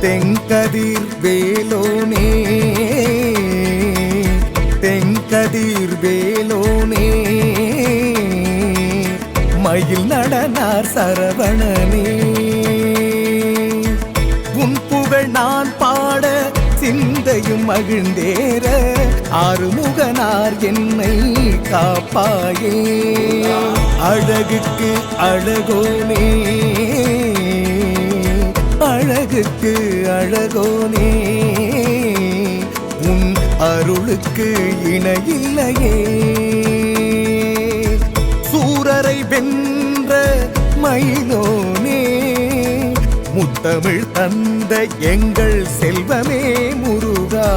தென்கதிர் வேலோனே தென்கதிர் வேலோனே மயில் நடனார் சரவணனே உன் புகழ் நான் பாட சிந்தையும் மகிழ்ந்தேற ஆறுமுகனார் என்னை காப்பாயே அழகுக்கு அழகோனே அழகுக்கு அழகோனே உன் அருளுக்கு இணையில்லையே சூரரை வென்ற மயிலோனே முத்தமிழ் தந்த எங்கள் செல்வமே முருகா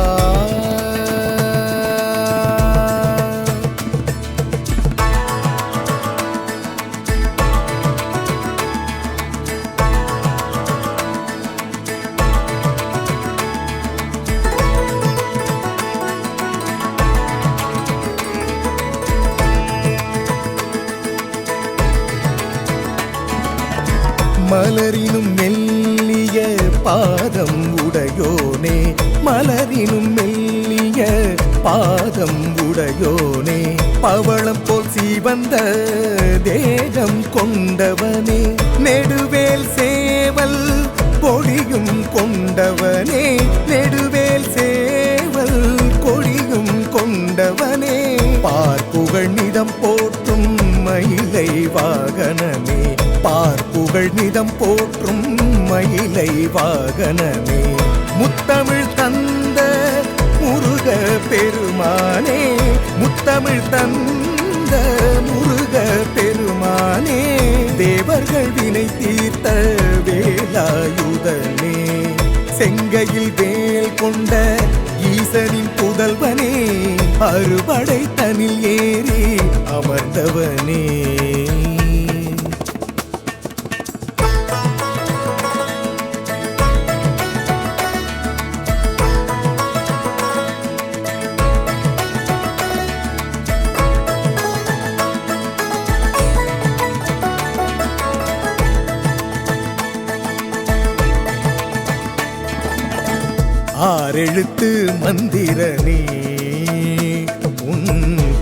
மலரினும் மெல்லிய பாதம் உடையோனே மலரினும் மெல்லிய பாதம் உடையோனே பவளம் போல் சீவந்த தேகம் கொண்டவனே நெடுவேல் சேவல் கொடியும் கொண்டவனே நெடுவேல் சேவல் கொடியும் கொண்டவனே பார்ப்புகழ் நிதம் போற்றும் மயிலை வாகனமே பார்ப்புகழ் நிதம் போற்றும் மயிலை வாகனமே முத்தமிழ் தந்த முருக பெருமானே முத்தமிழ் தந்த முருக பெருமானே தேவர்கள் வினை தீர்த்த வேலாயுதனே செங்கையில் வேல் கொண்ட ஈசனின் புதல்வனே அறுபடை தனில் ஏறி அமர்ந்தவனே ஆறெழுத்து மந்திரனே உன்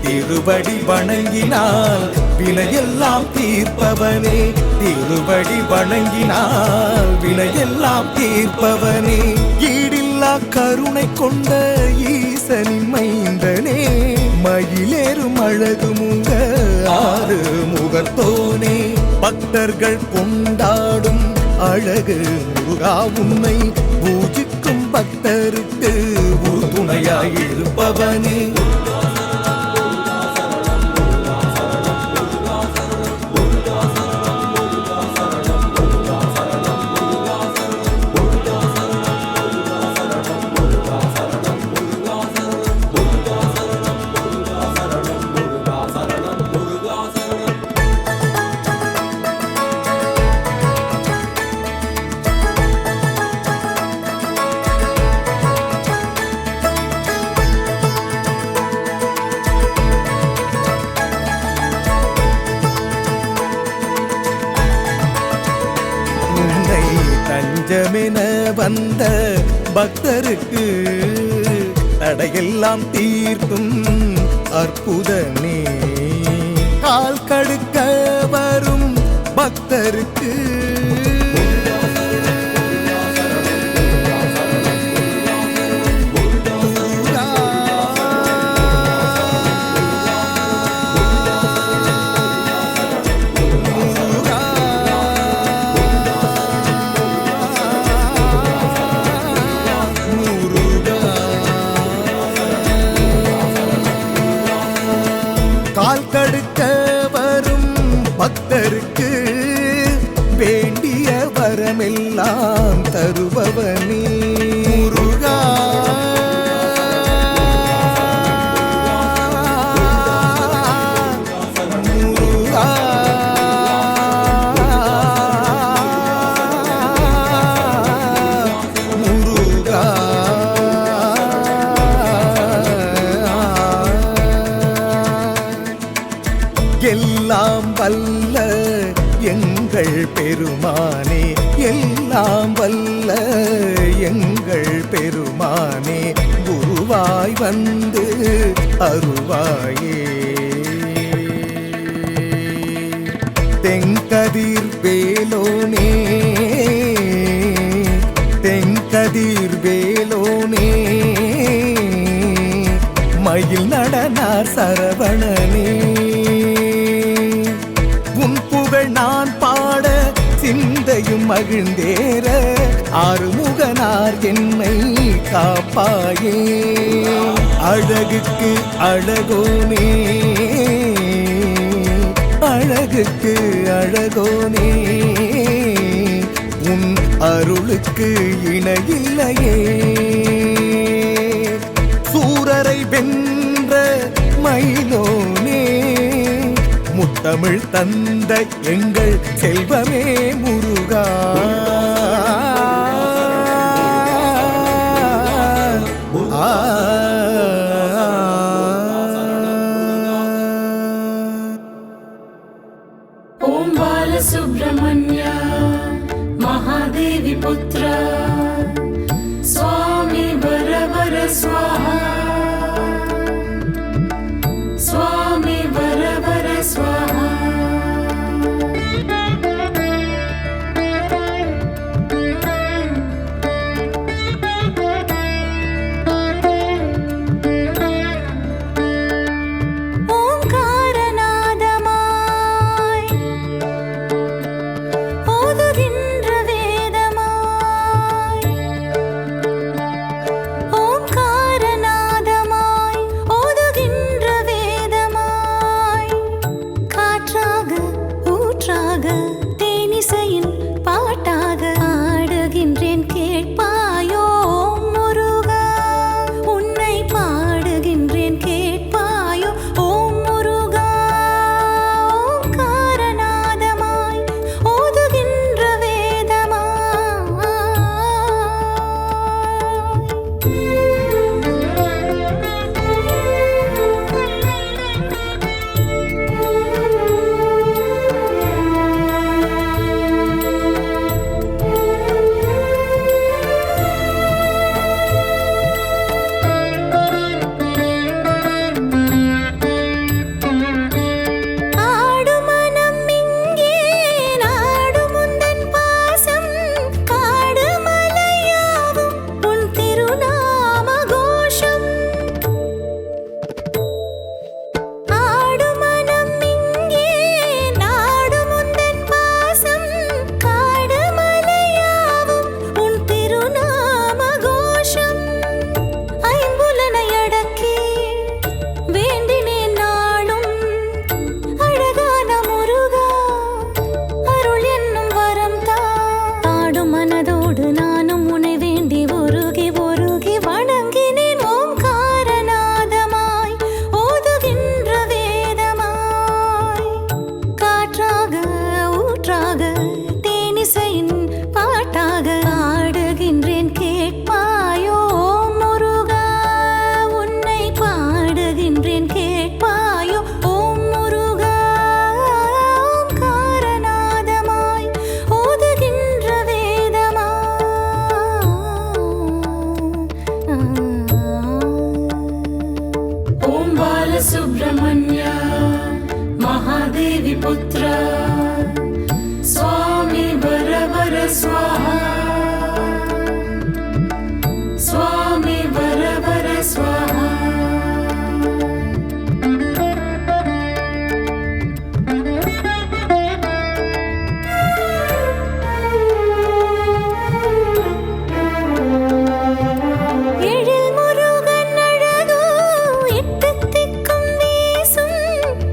திருவடி வணங்கினால் வினையெல்லாம் தீர்ப்பவனே திருவடி வணங்கினால் வினையெல்லாம் தீர்ப்பவனே ஈடில்லா கருணை கொண்ட ஈசனின் மைந்தனே மயிலேறும் அழகு முக ஆறு முகத்தோனே பக்தர்கள் கொண்டாடும் அழகு முருகா உன்னை பூஜிக்கும் பக்தருக்கு உறுதுணையாயிருப்பவனே தஞ்சமென வந்த பக்தருக்கு தடையெல்லாம் தீர்க்கும் அற்புதனே கால் கடுக்க வரும் பக்தருக்கு தடுக்க வரும் பக்தருக்கு வேண்டிய வரமெல்லாம் தருபவனே முருகா எல்லாம் வல்ல எங்கள் பெருமானே, எல்லாம் வல்ல எங்கள் பெருமானே, குருவாய் வந்து அருவாயே. தென்கதிர் வேலோனே, தென்கதிர் வேலோனே, மயில் நடனார் சரவணனே, உன் புகழ் நான் பாட சிந்தையும் மகிழ்ந்தேற ஆறுமுகனார் என்னை காப்பாயே. அழகுக்கு அழகோனே, அழகுக்கு அழகோனே, உன் அருளுக்கு இணையில்லையே. சூரரை வென்ற மயிலோனே, முத்தமிழ் தந்த எங்கள் செல்வமே முருகா. ஓம் பாலசுப்ரமணிய மகாதேவி புத்திர சுவாமி வரவர ஸ்வாஹா, சுவாமி வரவர ஸ்வாஹா. Subramanya Mahadevi Putra Swami Varavara Swaha Swami Varavara Swaha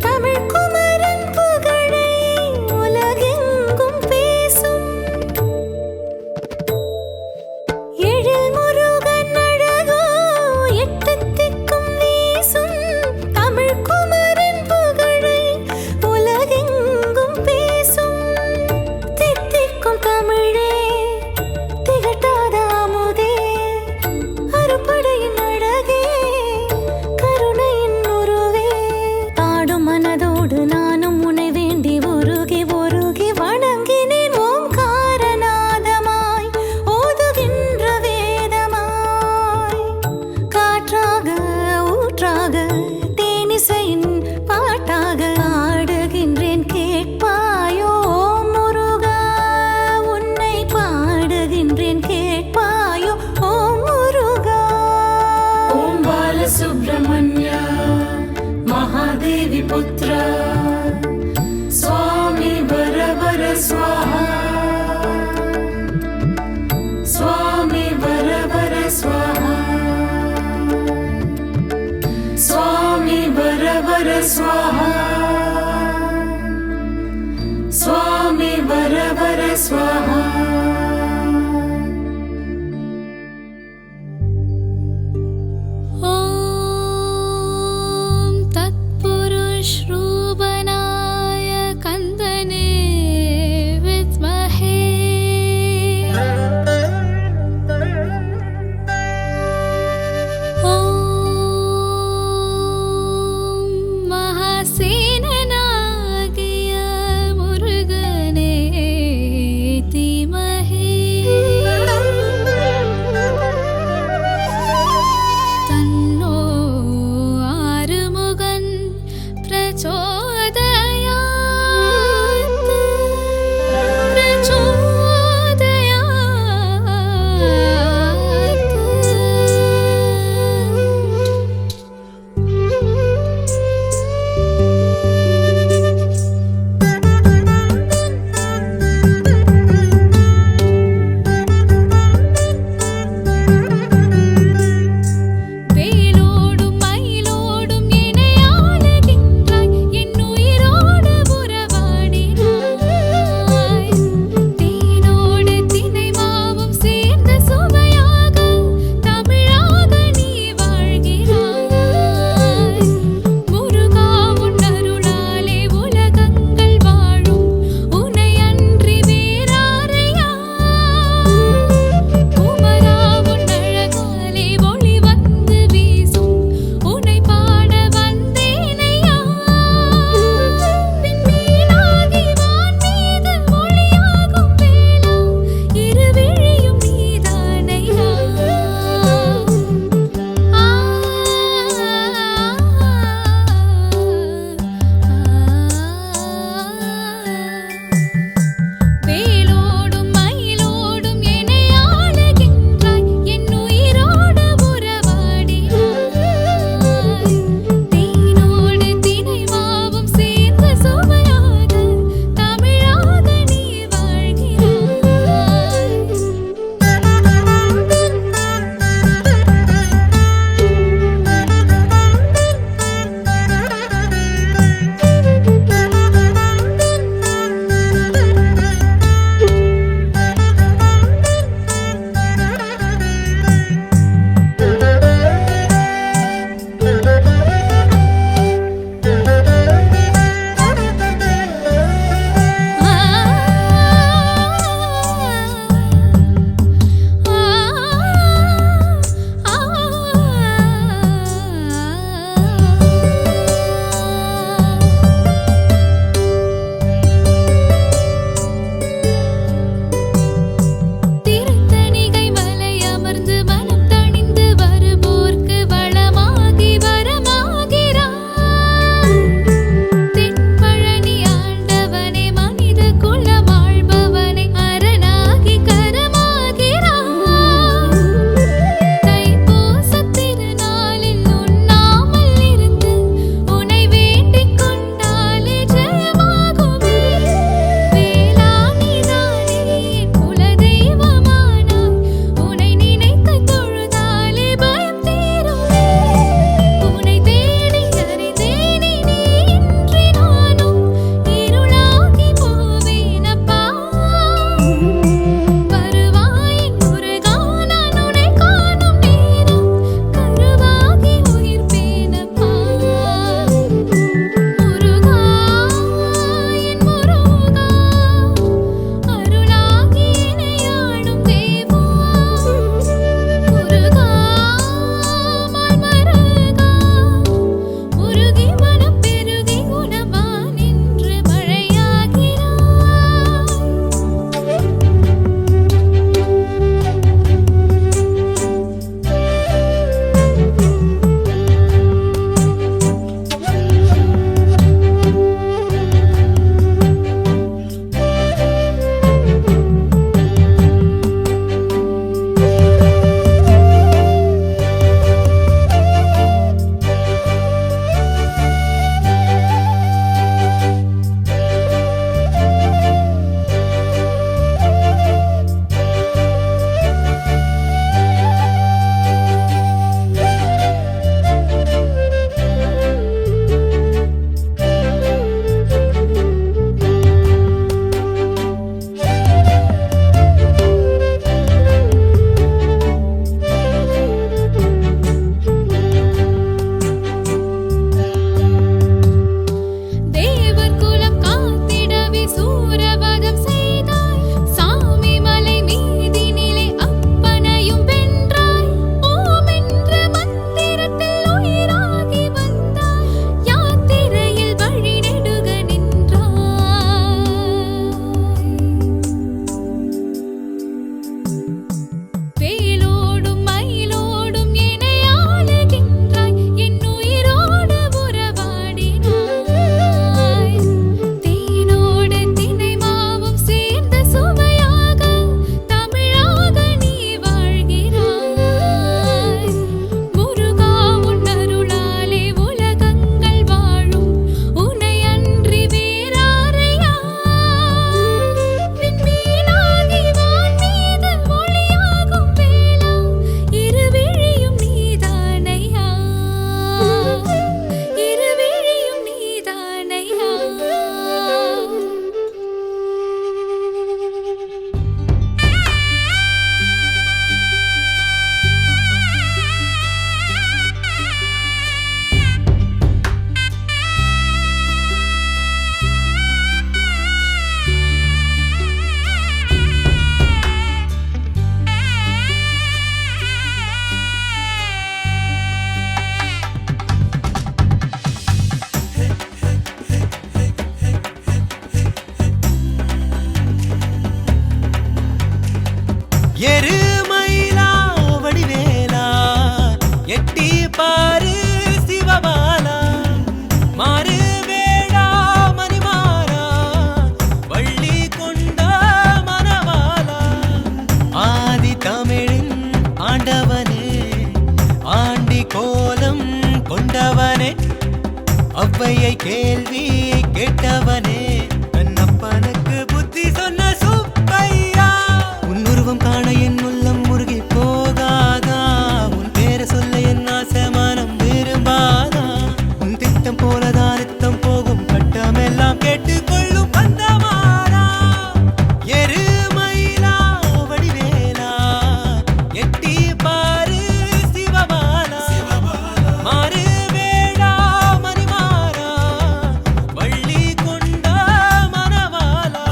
Tamil Kumaran புகழ எருமயிலா வடிவேலா எட்டி பாரு சிவபாலா மாறு வேடா மணிமாறா வள்ளி கொண்ட மணவாளா ஆதி தமிழின் ஆண்டவனே ஆண்டி கோலம் கொண்டவனே அவ்வையை கேள்வி கேட்டவனே கண்ணப்பனுக்கு புத்தி சொன்ன சுப்பையா உன் உருவம் காண என் உள்ளம் முருகி போகாதா உன் பேரை சொல்ல என் ஆசை மனம் விரும்பாதா உன் திட்டம் போலதான் நித்தம் போகும் கட்டமெல்லாம் கேட்டுக்கொள்ளும் பந்தமாரா எருமயிலா வடிவேலா எட்டி பாரு சிவபாலா மாறு வேடா மணிமாறா வள்ளி கொண்ட மணவாளா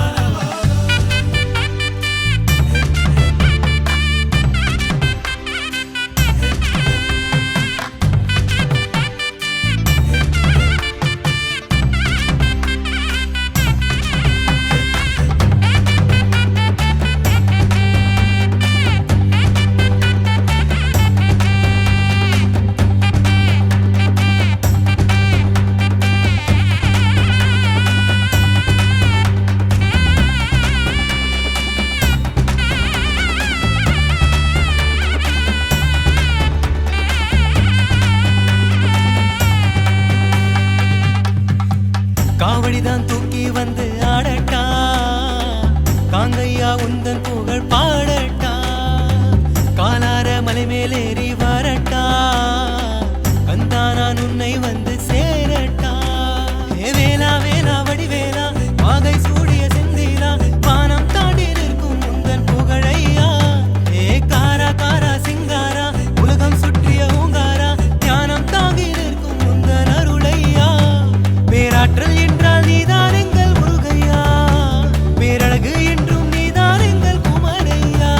காவடிதான் தூக்கி வந்து ஆடட்டா காங்கையா உந்தன் புகழ் பாடட்டா காலார மலை மேலேறி வரட்டா கந்தா நான் உன்னை வந்து சேரட்டா ஏ வேலா வேலா வடிவேலா வாகை சூடிய செந்திலா வானம் தாண்டி நிற்கும் உந்தன் புகழையா ஏ காரா காரா சிங்காரா உலகம் சுற்றிய ஊங்காரா ஞானம் தாங்கி நிற்கும் உந்தன் அருளையா பேராற்றல் என்றால் நீதான் எங்கள் முருகையா பேரழகு என்றும் நீதான் எங்கள் குமரையா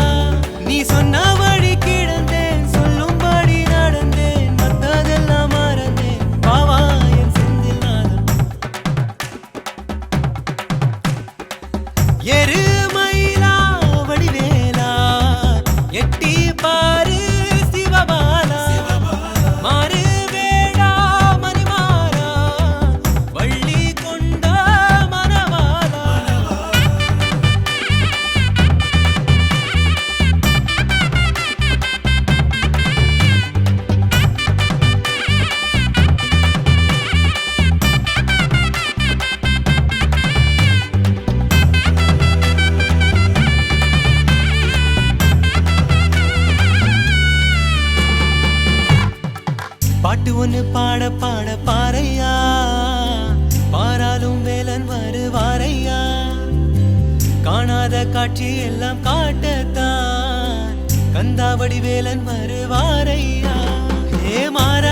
நீ சொன்ன வழி கிடந்தேன் சொல்லும்படி நடந்தேன் மத்ததெல்லாம் மறந்தேன் பாவா என் செந்தில் நாதம் எருமயிலா வடிவேலா எட்டி பாரு சிவபாலா மாறு வேடா மணிமாறா வள்ளி கொண்ட மணவாளா பாட்டு ஒன்று பாட பாட பாறையா பாராலும் வேலன் வருவாரையா காணாத காட்சி எல்லாம் காட்டத்தான் கந்தாவடி வேலன் வருவாரையா ஏ மாற